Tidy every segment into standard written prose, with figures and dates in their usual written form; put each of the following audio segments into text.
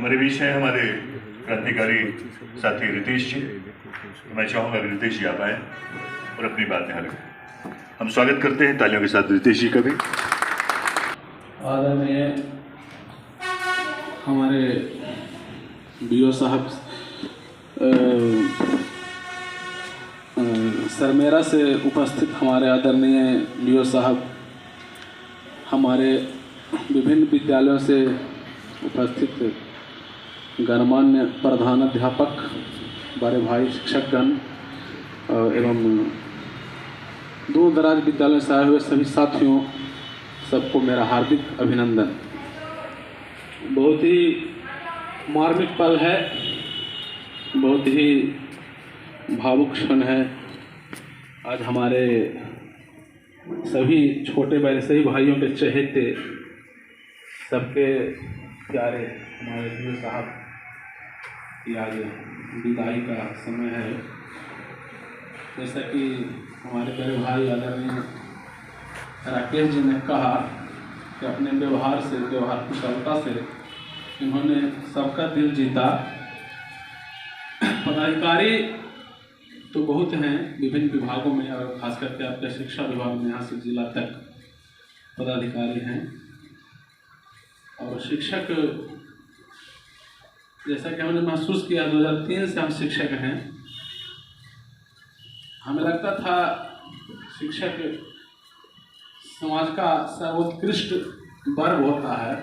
हमारे बीच हैं हमारे क्रांतिकारी साथी रितेश जी। मैं चाहूँगा कि रितेश जी आप आए और अपनी बातें रखें। हम स्वागत करते हैं तालियों के साथ रितेश जी का भी। आदरणीय हमारे बीओ साहब सरमेरा से उपस्थित हमारे आदरणीय बीओ साहब, हमारे विभिन्न विद्यालयों से उपस्थित गणमान्य प्रधानाध्यापक, बड़े भाई शिक्षकगण एवं दूर दराज विद्यालयों से आए हुए सभी साथियों, सबको मेरा हार्दिक अभिनंदन। बहुत ही मार्मिक पल है, बहुत ही भावुक क्षण है। आज हमारे सभी छोटे बड़े सभी भाइयों के चहेते, सबके प्यारे हमारे बीओ साहब की आज विदाई का समय है। जैसा कि हमारे बड़े भाई आदरणीय राकेश जी ने कहा कि अपने व्यवहार से, व्यवहार कुशलता से इन्होंने सबका दिल जीता। पदाधिकारी तो बहुत हैं विभिन्न विभागों में, और खास करके आपके शिक्षा विभाग में यहाँ से जिला तक पदाधिकारी हैं। और शिक्षक, जैसा कि हमने महसूस किया 2003 से हम शिक्षक हैं। हमें लगता था शिक्षक समाज का सर्वोत्कृष्ट वर्ग होता है,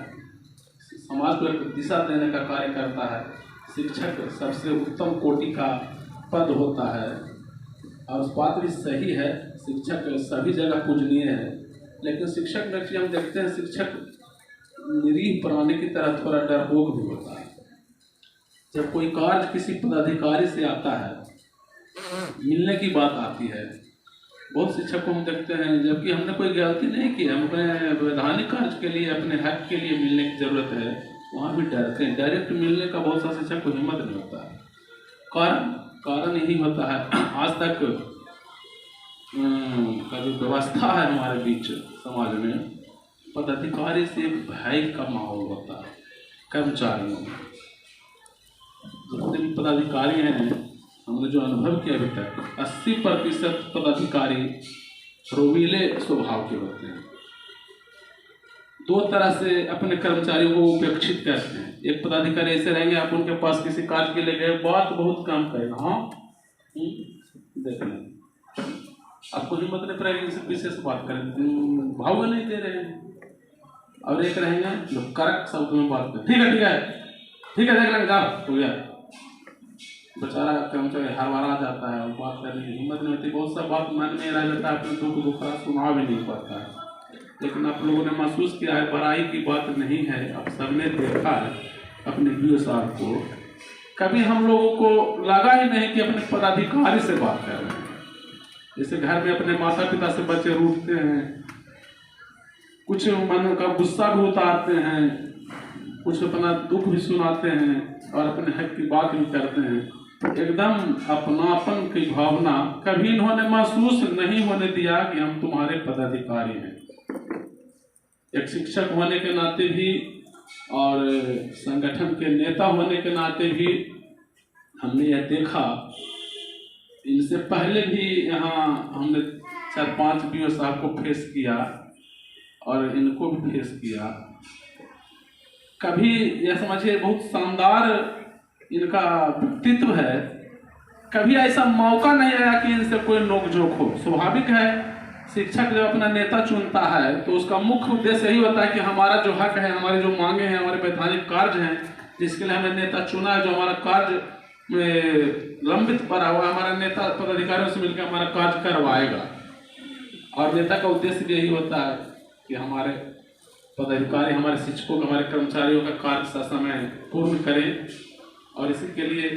समाज को एक दिशा देने का कार्य करता है। शिक्षक सबसे उत्तम कोटि का पद होता है, और उस बात भी सही है, शिक्षक सभी जगह पूजनीय है। लेकिन शिक्षक में हम देखते हैं शिक्षक निरीह प्राणी की तरह थोड़ा डरपोक भी होता है। जब कोई कार्य किसी पदाधिकारी से आता है, मिलने की बात आती है, बहुत शिक्षक को हम देखते हैं जबकि हमने कोई गलती नहीं की, हम अपने वैधानिक कार्य के लिए, अपने हक के लिए मिलने की जरूरत है, वहाँ भी डरते हैं। डायरेक्ट मिलने का बहुत सा शिक्षक को हिम्मत नहीं होता है। कारण यही होता है, आज तक का जो व्यवस्था है हमारे बीच समाज में, पदाधिकारी से भय का माहौल होता है। कर्मचारियों में जितने भी पदाधिकारी हैं, हमने जो अनुभव किया अभी तक, 80% पदाधिकारी रोवीले स्वभाव के होते हैं। दो तरह से अपने कर्मचारियों को उपेक्षित करते हैं। एक पदाधिकारी ऐसे रहेंगे, आप उनके पास किसी कार्य के लिए गए, बात बहुत कम करेगा, हाँ देख लें, आपको हिम्मत नहीं पड़ेगी किसी विशेष बात करें, भाव नहीं दे रहे हैं। और एक रहेंगे जो करेक्ट शब्द में बात करें, ठीक है ठीक है ठीक है, देख लेंगे, जाओ हो गया। बेचारा कर्मचारी हर बार आ जाता है और बात करने की हिम्मत नहीं होती। बहुत सा बात मन में रह जाता है, अपने दुख दुखड़ा सुना भी नहीं पाता है। लेकिन आप लोगों ने महसूस किया है, बड़ाई की बात नहीं है। अब सबने देखा है अपने बीओ साहब को, कभी हम लोगों को लगा ही नहीं कि अपने पदाधिकारी से बात कर रहे हैं। जैसे घर में अपने माता पिता से बच्चे रूठते हैं, कुछ मन का गुस्सा भी उतारते हैं, कुछ अपना दुख भी सुनाते हैं और अपने हक की बात भी करते हैं। एकदम अपनापन की भावना कभी इन्होंने महसूस नहीं होने दिया कि हम तुम्हारे पदाधिकारी हैं। एक शिक्षक होने के नाते भी और संगठन के नेता होने के नाते भी हमने यह देखा। इनसे पहले भी यहाँ हमने 4-5 बीओ साहब को फेस किया और इनको भी फेस किया। कभी यह समझिए बहुत शानदार इनका व्यक्तित्व है, कभी ऐसा मौका नहीं आया कि इनसे कोई नोकझोंक हो। स्वाभाविक है, शिक्षक जब अपना नेता चुनता है तो उसका मुख्य उद्देश्य यही होता है कि हमारा जो हक है, हमारे जो मांगे हैं, हमारे वैधानिक कार्य हैं, जिसके लिए हमें नेता चुना है, जो हमारा कार्य में लंबित पड़ा हुआ, हमारा नेता पदाधिकारियों से मिलकर हमारा कार्य करवाएगा। और नेता का उद्देश्य भी यही होता है कि हमारे पदाधिकारी, हमारे शिक्षकों, हमारे कर्मचारियों का कार्य समय पूर्ण करें। और इसी के लिए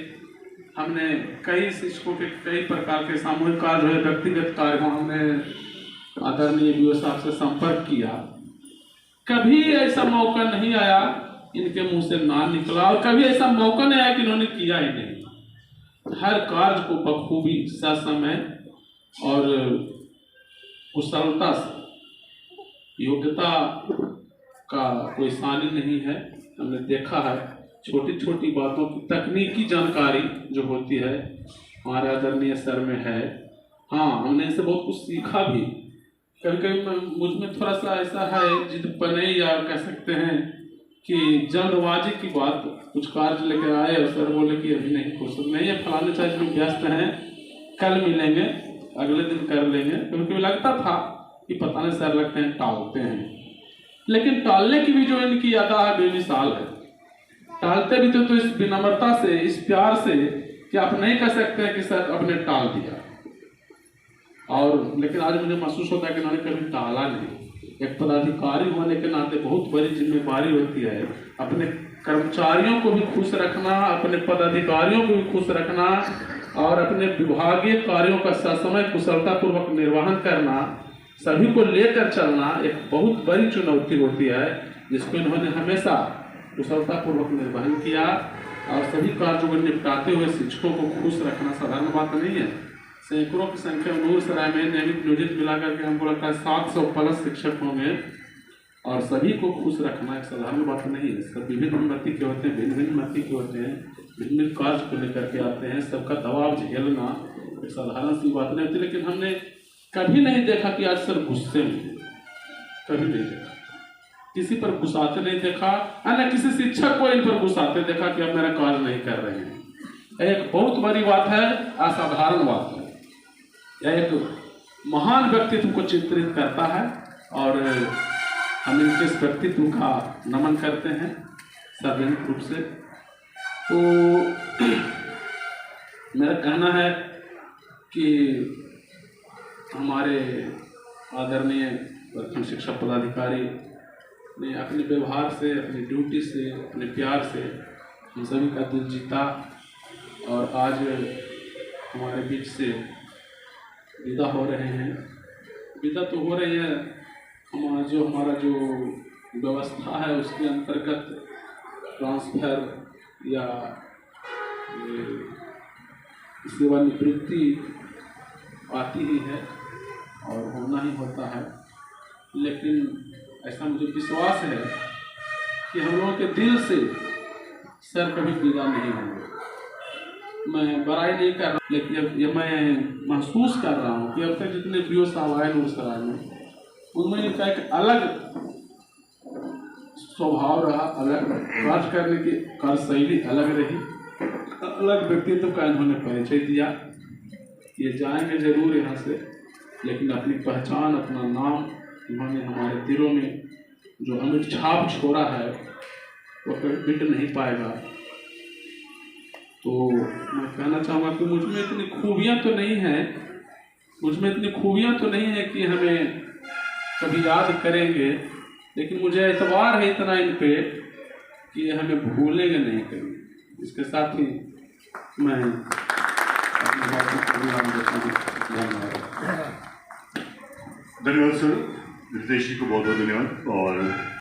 हमने कई शिक्षकों के कई प्रकार के सामूहिक कार्य हुए, व्यक्तिगत कार्य को हमने आदरणीय बीओ साहब से संपर्क किया। कभी ऐसा मौका नहीं आया इनके मुंह से ना निकला, और कभी ऐसा मौका नहीं आया कि इन्होंने किया ही नहीं। हर कार्य को बखूबी ससमय और कुशलता से, योग्यता का कोई सानी नहीं है। हमने देखा है छोटी छोटी बातों की तकनीकी जानकारी जो होती है हमारे आदरणीय सर में है। हाँ, हमने इससे बहुत कुछ सीखा भी। कभी कभी मुझ में थोड़ा सा ऐसा है जिदपने, या कह सकते हैं कि जल्दबाजी की बात, कुछ कार्य लेकर आए और सर बोले कि अभी नहीं, फुर्सत नहीं है, फलाने चार्ज में व्यस्त हैं, कल मिलेंगे, अगले दिन कर लेंगे। कभी कभी लगता था कि पता नहीं सर लगते हैं टालते हैं, लेकिन टालने की भी जो इनकी अदा है बेमिसाल है। टालते भी तो इस विनम्रता से, इस प्यार से कि आप नहीं कह सकते हैं कि सर आपने टाल दिया। और लेकिन आज मुझे महसूस होता है कि मैंने कभी टाला नहीं। एक पदाधिकारी होने के नाते बहुत बड़ी जिम्मेदारी होती है, अपने कर्मचारियों को भी खुश रखना, अपने पदाधिकारियों को भी खुश रखना और अपने विभागीय कार्यों का ससमय कुशलतापूर्वक निर्वहन करना, सभी को लेकर चलना एक बहुत बड़ी चुनौती होती है, जिसको इन्होंने हमेशा कुशलतापूर्वक निर्वहन किया। और सभी कार्यों को निपटाते हुए शिक्षकों को खुश रखना साधारण बात नहीं है। सैकड़ों की संख्या में नूरसराय में नियमित नियोजित मिलाकर के हमको लगता है 700 प्लस शिक्षक होंगे, और सभी को खुश रखना एक साधारण बात नहीं है। सब विभिन्न मति के होते हैं, भिन्न भिन्न मति के होते हैं, भिन्न भिन्न कार्य को लेकर के आते हैं। सबका दबाव झेलना एक साधारण सी बात नहीं होती। लेकिन हमने कभी नहीं देखा कि आज सर गुस्से में, कभी नहीं देखा, किसी पर गुस्साते नहीं देखा, न किसी शिक्षक को इन पर गुस्साते देखा कि अब मेरा कार्य नहीं कर रहे हैं। एक बहुत बड़ी बात है, असाधारण बात है। यह एक महान व्यक्तित्व को चित्रित करता है और हम इनके इस व्यक्तित्व का नमन करते हैं सार्वजनिक रूप से। तो मेरा कहना है कि हमारे आदरणीय प्रथम शिक्षा पदाधिकारी ने अपने व्यवहार से, अपनी ड्यूटी से, अपने प्यार से हम सभी का दिल जीता, और आज हमारे बीच से विदा हो रहे हैं। विदा तो हो रही है, हमारा जो व्यवस्था है उसके अंतर्गत ट्रांसफ़र या सेवानिवृत्ति आती ही है और होना ही होता है। लेकिन ऐसा मुझे विश्वास है कि हम लोगों के दिल से सर कभी विदा नहीं होंगे। मैं बड़ाई नहीं कर रहा, लेकिन अब ये मैं महसूस कर रहा हूँ कि अब तक जितने बीओ साहब आए नूरसराय में, उनमें इनका एक अलग स्वभाव रहा, अलग कार्य करने की कार्यशैली अलग रही, अलग व्यक्तित्व का इन्होंने परिचय दिया। ये जाएंगे जरूर यहाँ से, लेकिन अपनी पहचान, अपना नाम इन्होंने हमारे दिलों में जो अमिट छाप छोड़ा है वो कभी मिट नहीं पाएगा। तो मैं कहना चाहूँगा कि मुझ में इतनी खूबियाँ तो नहीं है कि हमें कभी याद करेंगे, लेकिन मुझे एतबार है इतना इन पे कि हमें भूलेंगे नहीं कभी। इसके साथ ही मैं अपनी बातों को विराम देता हूँ। धन्यवाद सर, रितेश जी को बहुत बहुत धन्यवाद। और